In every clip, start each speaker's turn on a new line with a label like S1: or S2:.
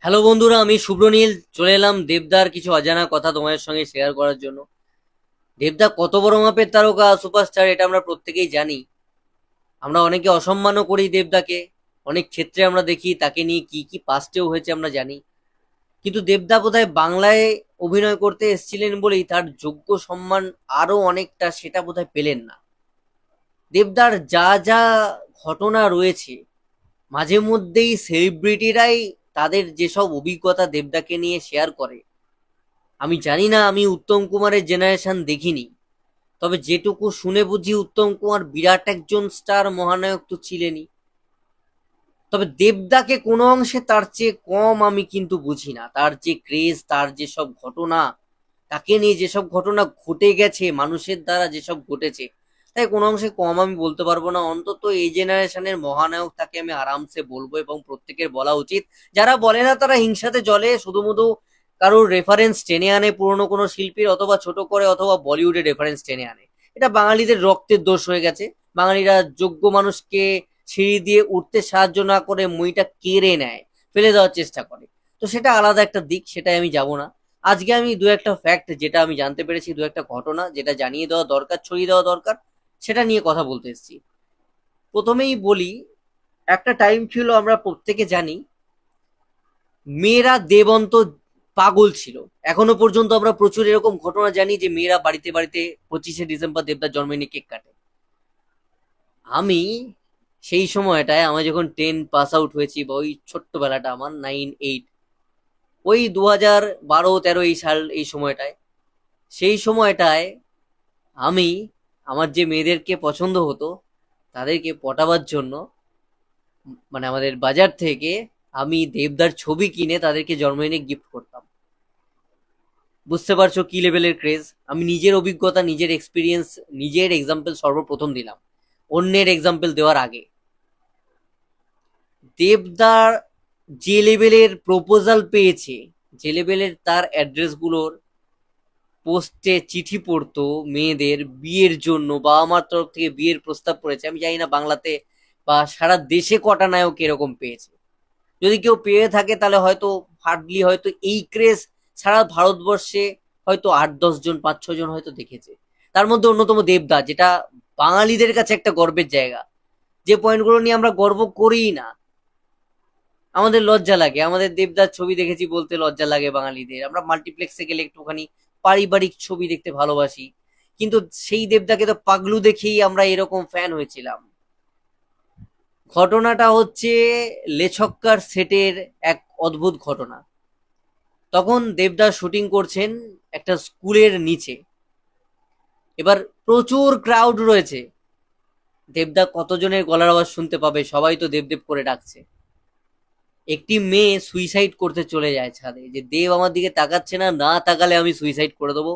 S1: Hello বন্ধুরা, আমি শুভ্রনীল চলে এলাম দেবদার কিছু অজানা কথা তোমাদের সঙ্গে শেয়ার করার জন্য। দেবদা কত বড় মাপের তারকা, সুপারস্টার, এটা আমরা প্রত্যেকেই জানি। আমরা অনেকে অসম্মানও করি দেবদাকে। অনেক ক্ষেত্রে আমরা দেখি তাকে নিয়ে কি কি পাস্টেও হয়েছে আমরা জানি। কিন্তু দেবদা বোধহয় বাংলায় অভিনয় করতে এসেছিলেন বলেই তার যোগ্য সম্মান আরো অনেকটা সেটা বোধহয় পেলেন না। দেবদার যা যা ঘটনা রয়েছে, মাঝে মধ্যেই সেলিব্রিটিরাই তাদের যেসব অভিজ্ঞতা দেবদাকে নিয়ে শেয়ার করে। আমি জানি না, আমি উত্তম কুমারের জেনারেশন দেখিনি, তবে যেটুকু শুনে বুঝি উত্তম কুমার বিরাট একজন স্টার মহানায়ক তো ছিলেনই। তবে দেবদাকে কোনো অংশে তার চেয়ে কম আমি কিন্তু বুঝি না। তার যে ক্রেজ, তার যেসব ঘটনা, তাকে নিয়ে যেসব ঘটনা ঘটে গেছে মানুষের দ্বারা, যেসব ঘটেছে, তাই কোনো অংশে কম আমি বলতে পারবো না। অন্তত এই জেনারেশনের মহানায়ক তাকে আমি আরামসে বলবো, এবং প্রত্যেকের বলা উচিত। যারা বলে না তারা হিংসাতে জ্বলে, শুধুমুধু কারোর রেফারেন্স টেনে আনে পুরনো কোনো শিল্পীর, অথবা ছোট করে, অথবা বলিউডের রেফারেন্স টেনে আনে। এটা বাঙালিদের রক্তের দোষ হয়ে গেছে। বাঙালিরা যোগ্য মানুষকে সিঁড়ি দিয়ে উঠতে সাহায্য না করে মইটা কেড়ে নেয়, ফেলে দেওয়ার চেষ্টা করে। তো সেটা আলাদা একটা দিক, সেটাই আমি যাব না। আজকে আমি দু একটা ফ্যাক্ট যেটা আমি জানতে পেরেছি, দু একটা ঘটনা যেটা জানিয়ে দেওয়া দরকার, ছড়িয়ে দেওয়া দরকার, সেটা নিয়ে কথা বলতে এসেছি। প্রথমেই বলি, একটা টাইম ছিল, আমরা প্রত্যেকে জানি, মেয়েরা দেবন্ত পাগল ছিল। এখনো পর্যন্ত আমরা প্রচুর এরকম ঘটনা জানি যে মেয়েরা বাড়িতে বাড়িতে 25শে ডিসেম্বর দেবদার জন্মদিনে কেক কাটে। আমি সেই সময়টায়, আমি যখন 10 পাস আউট হয়েছি, বা ওই ছোট্টবেলাটা আমার 9-8, ওই 2012-13 এই সাল, এই সময়টায়, সেই সময়টায় আমি আমার যে মেয়েদেরকে পছন্দ হতো তাদেরকে পটাবার জন্য, মানে আমাদের বাজার থেকে আমি দেবদার ছবি কিনে তাদেরকে জন্মদিনে গিফট করতাম। বুঝতে পারছো কি লেভেলের ক্রেজ। আমি নিজের অভিজ্ঞতা, নিজের এক্সপিরিয়েন্স, নিজের এক্সাম্পল সর্বপ্রথম দিলাম, অন্যের এক্সাম্পল দেওয়ার আগে। দেবদার যে লেভেলের প্রপোজাল পেয়েছে, যে লেভেলের তার অ্যাড্রেসগুলোর পোস্টে চিঠি পড়তো মেয়েদের বিয়ের জন্য, বাবা মার তরফ থেকে বিয়ের প্রস্তাব পড়েছে, আমি জানি না বাংলাতে বা সারা দেশে কটা নায়ক এরকম পেয়েছে। যদি কেউ পেয়ে থাকে তাহলে হয়তো হার্ডলি, হয়তো এই ক্রেজ সারা ভারতবর্ষে হয়তো 8-10 জন, 5-6 জন হয়তো দেখেছে। তার মধ্যে অন্যতম দেবদা, যেটা বাঙালিদের কাছে একটা গর্বের জায়গা। যে পয়েন্টগুলো নিয়ে আমরা গর্ব করি না, আমাদের লজ্জা লাগে। আমাদের দেবদার ছবি দেখেছি বলতে লজ্জা লাগে বাঙালিদের। আমরা মাল্টিপ্লেক্সে গেলে একটুখানি পারিবারিক ছবি দেখতে ভালোবাসি, কিন্তু সেই দেবদাকে তো পাগলু দেখেই আমরা এরকম ফ্যান হয়েছিলাম। ঘটনাটা হচ্ছে লেছক্কার সেটের এক অদ্ভুত ঘটনা। তখন দেবদা শুটিং করছেন একটা স্কুলের নিচে। এবার প্রচুর ক্রাউড রয়েছে। দেবদা কতজনের গলার আওয়াজ শুনতে পাবে, সবাই তো দেবদেব করে ডাকছে। একটি মেয়ে সুইসাইড করতে চলে যায় ছাদে, যে দেব আমার দিকে তাকাচ্ছে না, না তাকালে আমি সুইসাইড করে দেবো।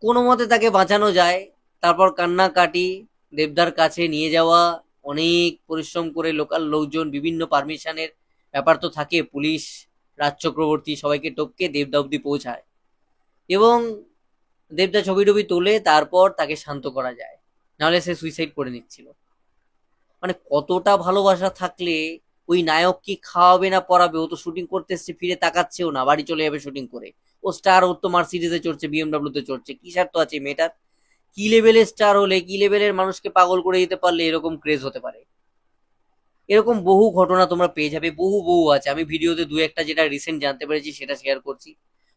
S1: কোনো মতে তাকে বাঁচানো যায়। তারপর কান্নাকাটি, দেবদার কাছে নিয়ে যাওয়া, অনেক পরিশ্রম করে লোকাল লোকজন, বিভিন্ন পারমিশনের ব্যাপার তো থাকে, পুলিশ, রাজ চক্রবর্তী, সবাইকে টপকে দেবদা অব্দি পৌঁছায়, এবং দেবদা ছবি টবি তোলে, তারপর তাকে শান্ত করা যায়। নাহলে সে সুইসাইড করে নিচ্ছিল। মানে কতটা ভালোবাসা থাকলে ওই নায়ক কি খাওয়াবে না পড়াবে? ও তো শুটিং করতে এসছে, ফিরে তাকাচ্ছেও না, বাড়ি চলে যাবে শুটিং করে। ও স্টার, ওর তো মার্সিডিজে চড়ছে, বিএমডাব্লিউ তে চড়ছে, কি স্বার্থ আছে মেয়েটার? কি লেভেলের স্টার হলে, কি লেভেলের মানুষকে পাগল করে দিতে পারলে এরকম ক্রেজ হতে পারে? এরকম বহু ঘটনা তোমরা পেয়ে যাবে, বহু বহু আছে। আমি ভিডিওতে দু একটা যেটা রিসেন্ট জানতে পেরেছি সেটা শেয়ার করছি।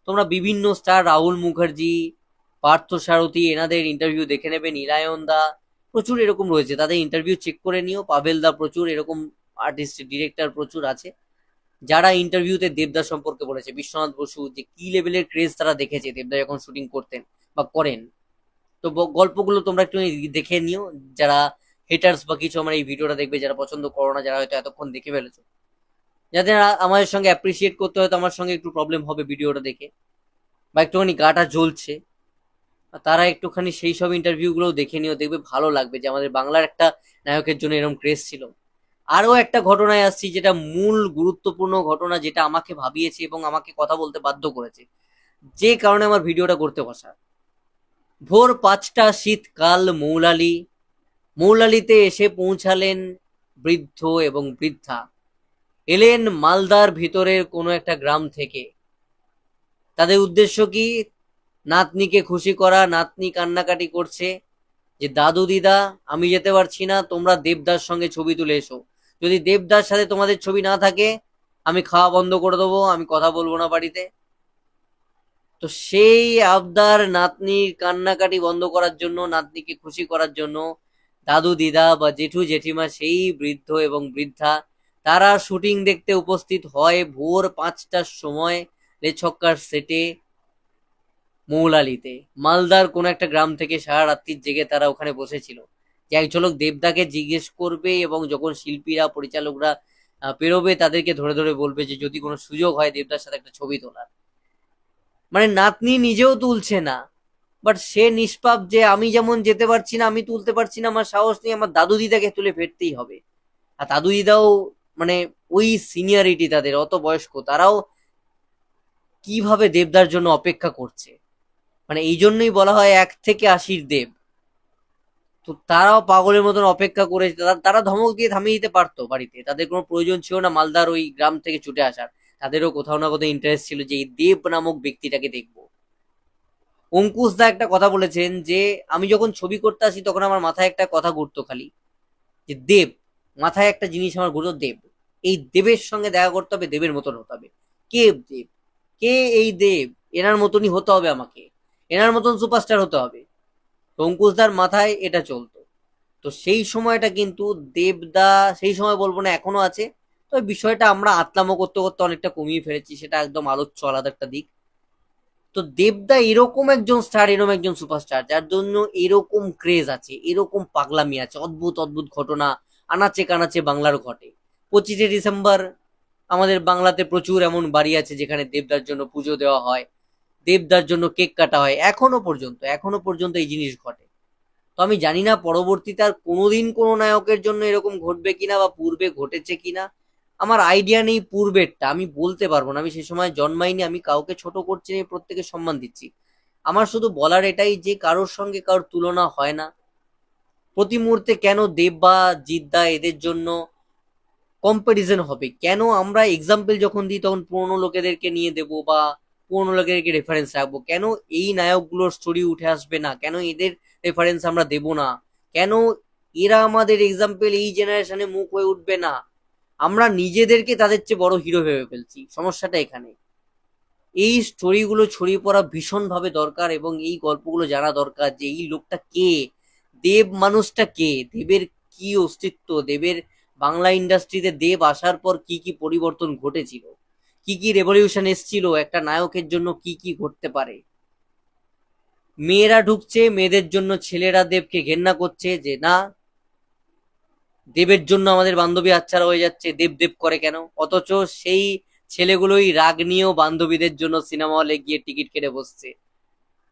S1: তোমরা বিভিন্ন স্টার, রাহুল মুখার্জি, পার্থ সারথী, এনাদের ইন্টারভিউ দেখে নেবে, নীলায়ন দা, প্রচুর এরকম রয়েছে, তাদের ইন্টারভিউ চেক করে নিও। পাভেল দা, প্রচুর এরকম আর্টিস্ট, ডিরেক্টর প্রচুর আছে যারা ইন্টারভিউতে দেবদা সম্পর্কে বলেছে। বিশ্বনাথ বসু, যে কি লেভেলের ক্রেজ তারা দেখেছে দেবদা যখন শুটিং করতেন বা করেন। তো গল্পগুলো তোমরা একটু দেখে নিও। যারা হেটার্স বা কিছু আমার এই ভিডিওটা দেখবে, যারা পছন্দ করো না, যারা হয়তো এতক্ষণ দেখে ফেলেছো, যাদের আমাদের সঙ্গে অ্যাপ্রিসিয়েট করতে, হয়তো আমার সঙ্গে একটু প্রবলেম হবে ভিডিওটা দেখে, বা একটুখানি গাটা জ্বলছে, তারা একটুখানি সেই সব ইন্টারভিউ গুলো দেখে নিও, দেখবে ভালো লাগবে যে আমাদের বাংলার একটা নায়কের জন্য এরকম ক্রেজ ছিল। আরো একটা ঘটনায় আসছি, যেটা মূল গুরুত্বপূর্ণ ঘটনা, যেটা আমাকে ভাবিয়েছে এবং আমাকে কথা বলতে বাধ্য করেছে, যে কারণে আমার ভিডিওটা করতে বসা। ভোর 5টা, শীতকাল, মৌলালি। মৌলালিতে এসে পৌঁছালেন বৃদ্ধ এবং বৃদ্ধা। এলেন মালদার ভিতরের কোনো একটা গ্রাম থেকে। তাদের উদ্দেশ্য কি? নাতনিকে খুশি করা। নাতনি কান্নাকাটি করছে যে দাদু দিদা আমি যেতে পারছি না, তোমরা দেবদার সঙ্গে ছবি তুলে এসো। যদি দেবদার সাথে তোমাদের ছবি না থাকে আমি খাওয়া বন্ধ করে দেবো, আমি কথা বলবো না বাড়িতে। তো সেই আবদার নাতনির কান্নাকাটি বন্ধ করার জন্য, নাতনিকে খুশি করার জন্য দাদু দিদা বা জেঠু জেঠিমা সেই বৃদ্ধ এবং বৃদ্ধা তারা শুটিং দেখতে উপস্থিত হয় ভোর 5টার সময় লেছক্কার সেটে মৌলালিতে। মালদার কোন একটা গ্রাম থেকে সারা রাত্রি জেগে তারা ওখানে বসেছিল যে এক ঝলক দেবদাকে জিজ্ঞেস করবে, এবং যখন শিল্পীরা পরিচালকরা পেরোবে তাদেরকে ধরে ধরে বলবে যে যদি কোনো সুযোগ হয় দেবদার সাথে একটা ছবি তোলার। মানে নাতনি নিজেও তুলছে না, বাট সে নিষ্পাপ যে আমি যেমন যেতে পারছি না, আমি তুলতে পারছি না, আমার সাহস নেই, আমার দাদু দিদাকে তুলে ফেরতেই হবে। আর দাদু দিদাও মানে ওই সিনিয়রিটি তাদের, অত বয়স্ক, তারাও কিভাবে দেবদার জন্য অপেক্ষা করছে। মানে এই জন্যই বলা হয় 1 থেকে 80 দেব। তো তারাও পাগলের মতন অপেক্ষা করে, তারা ধমক দিয়ে থামিয়ে দিতে পারতো বাড়িতে, তাদের কোনো প্রয়োজন ছিল না মালদার ওই গ্রাম থেকে ছুটে আসার। তাদেরও কোথাও না কোথাও ইন্টারেস্ট ছিল যে এই দেব নামক ব্যক্তিটাকে দেখবো। অঙ্কুশ দা একটা কথা বলেছেন যে আমি যখন ছবি করতে আসি তখন আমার মাথায় একটা কথা ঘুরতো খালি, যে দেব, মাথায় একটা জিনিস আমার ঘুরতো, দেব, এই দেবের সঙ্গে দেখা করতে হবে, দেবের মতন হতে হবে। কে দেব? কে এই দেব? এনার মতনই হতে হবে আমাকে, এনার মতন সুপারস্টার হতে হবে। অঙ্কুশদার মাথায় এটা চলতো। তো সেই সময়টা কিন্তু দেবদা, সেই সময় বলবো না এখনো আছে, তো বিষয়টা আমরা আতলামো করতে করতে অনেকটা কমিয়ে ফেলেছি, সেটা একদম আলোচ্য আলাদা একটা দিক। তো দেবদা এরকম একজন স্টার, এরকম একজন সুপারস্টার যার জন্য এরকম ক্রেজ আছে, এরকম পাগলামি আছে, অদ্ভুত অদ্ভুত ঘটনা আনাচে কানাচে বাংলার ঘটে। 25শে ডিসেম্বর আমাদের বাংলাতে প্রচুর এমন বাড়ি আছে যেখানে দেবদার জন্য পুজো দেওয়া হয়, দেবদার জন্য কেক কাটা হয়, এখনো পর্যন্ত এই জিনিস ঘটে। তো আমি জানি না পরবর্তীতে আর কোনোদিন কোনো নায়কের জন্য এরকম ঘটবে কিনা, বা পূর্বে ঘটেছে কিনা। আমার আইডিয়া নেই পূর্বেরটা, আমি বলতে পারবো না, আমি সে সময় জন্মাইনি, আমি কাউকে ছোট করছি না, প্রত্যেকে সম্মান দিচ্ছি। আমার শুধু বলার এটাই যে কারোর সঙ্গে কারোর তুলনা হয় না। প্রতি মুহূর্তে কেন দেব বা জিদ্দা এদের জন্য কম্পারিজন হবে? কেন আমরা এক্সাম্পল যখন দিই তখন পুরোনো লোকেদেরকে নিয়ে দেবো বা পুরোনো লোকেদেরকে রেফারেন্স রাখবো? কেন এই নায়কগুলোর স্টোরি উঠে আসবে না? কেন এদের রেফারেন্স আমরা দেব না? কেন এরা আমাদের এক্সাম্পল এই জেনারেশনে মুখ হয়ে উঠবে না? আমরা নিজেদেরকে তাদের চেয়ে বড় হিরো ভেবে ফেলছি, সমস্যাটা এখানে। এই স্টোরিগুলো ছড়িয়ে পড়া ভীষণভাবে দরকার, এবং এই গল্পগুলো জানা দরকার যে এই লোকটা কে, দেব মানুষটা কে, দেবের কি অস্তিত্ব, দেবের বাংলা ইন্ডাস্ট্রিতে দেব আসার পর কি কি পরিবর্তন ঘটেছিল, কি কি রেভলিউশন এসছিল, একটা নায়কের জন্য কি কি ঘটতে পারে। মেয়েরা ঢুকছে, মেয়েদের জন্য ছেলেরা দেবকে ঘেন্না করছে যে না, দেবের জন্য আমাদের বান্ধবী আচ্ছাড়া হয়ে যাচ্ছে, দেব দেব করে কেন? অথচ সেই ছেলেগুলোই রাগ নিয়েও বান্ধবীদের জন্য সিনেমা হলে গিয়ে টিকিট কেটে বসছে।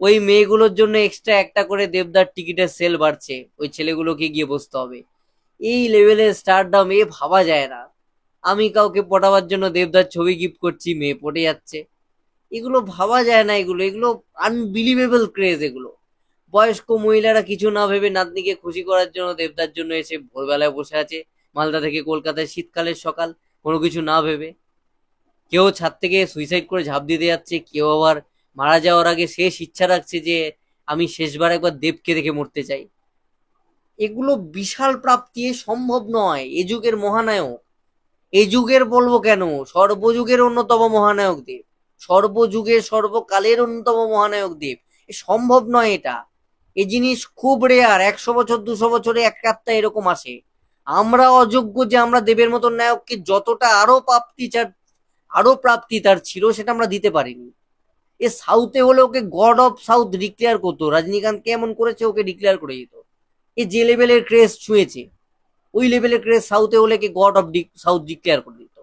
S1: ওই মেয়েগুলোর জন্য এক্সট্রা একটা করে দেবদার টিকিটের সেল বাড়ছে, ওই ছেলেগুলোকে গিয়ে বসতে হবে। এই লেভেলের স্টারডাম এ ভাবা যায় না। আমি কাউকে পটাবার জন্য দেবদার ছবি গিফট করছি, মেয়ে পটে যাচ্ছে। এগুলো ভাবা যায় না, এগুলো এগুলো আনবিলিভেবল ক্রেজ এগুলো। বয়স্ক মহিলারা কিছু না ভেবে নাতনিকে খুশি করার জন্য দেবদার জন্য এসে ভোরবেলায় বসে আছে মালদা থেকে কলকাতায়, শীতকালের সকাল, কোনো কিছু না ভেবে। কেউ ছাদ থেকে সুইসাইড করে ঝাঁপ দিতে যাচ্ছে, কেউ আবার মারা যাওয়ার আগে শেষ ইচ্ছা রাখছে যে আমি শেষবার একবার দেবকে দেখে মরতে চাই। এগুলো বিশাল প্রাপ্তি, সম্ভব নয়। এ যুগের মহানায়ক, এ যুগের বলবো কেন, সর্বযুগের অন্যতম মহানায়ক দেব, সর্বযুগের সর্বকালের অন্যতম মহানায়ক দেব। সম্ভব নয় এটা। এই জিনিস খুব রেয়ার, 100 বছর 200 বছরে একটা এরকম আসে। আমরা অযোগ্য যে আমরা দেবের মতন নায়ককে যতটা আরো প্রাপ্তি তার ছিল সেটা আমরা দিতে পারিনি। এ সাউথে হলে ওকে গড অফ সাউথ ডিক্লেয়ার করতো, রজনীকান্ত কেমন করেছে ওকে ডিক্লেয়ার করে দিত। এ যে লেভেলের ক্রেজ ছুঁয়েছে, ওই লেভেলের ক্রেজ সাউথে হলে কে গড অফ সাউথ ডিক্লেয়ার করে দিত।